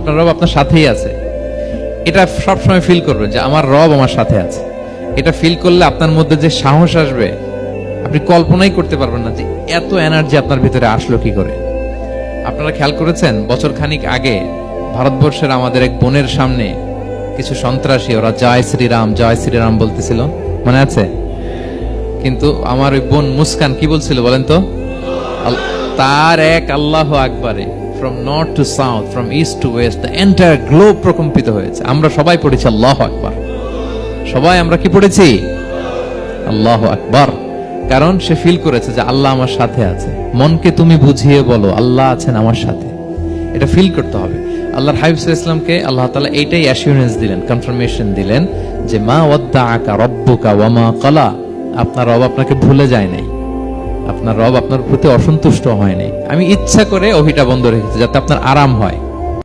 আপনার রব আপনার সাথেই আছে। এটা সবসময় ফিল করবেন যে আমার রব আমার সাথে আছে। এটা ফিল করলে আপনার মধ্যে যে সাহস আসবে আপনি কল্পনাই করতে পারবেন না যে এত এনার্জি আপনার ভিতরে আসলো কি করে। আপনারা খেয়াল করেছেন বছর খানিক আগে ভারতবর্ষের আমাদের এক বোনের সামনে কিছু সন্ত্রাসী ওরা জয় শ্রীরাম বলতেছিল, মনে আছে? কিন্তু আমার ওই বোন মুস্কান কি বলছিল বলেন তো? তার এক আল্লাহ আকবারে from north to south, from east to west, the entire globe প্রকম্পিত হয়েছে। আমরা সবাই পড়েছি আল্লাহ আকবার। সবাই আমরা কি পড়েছি? আল্লাহ আকবার। কারণ সে ফিল করেছে যে আল্লাহ আমার সাথে আছে। মনকে তুমি বুঝিয়ে বলো আল্লাহ আছেন আমার সাথে, এটা ফিল করতে হবে। আল্লাহর হাবিব সাল্লাল্লাহু আলাইহি ওয়াসাল্লামকে আল্লাহ তাআলা এইটাই অ্যাসিউরেন্স দিলেন, কনফার্মেশন দিলেন যে মা ওয়াদ্দাআকা রাব্বুকা ওয়া মা ক্বালা, আপনার রব আপনাকে ভুলে যায় নাই, আপনার রব আপনার প্রতি অসন্তুষ্ট হয় নাই। আমি ইচ্ছা করে ওহিটা বন্ধ রেখেছি যাতে আপনার আরাম হয়।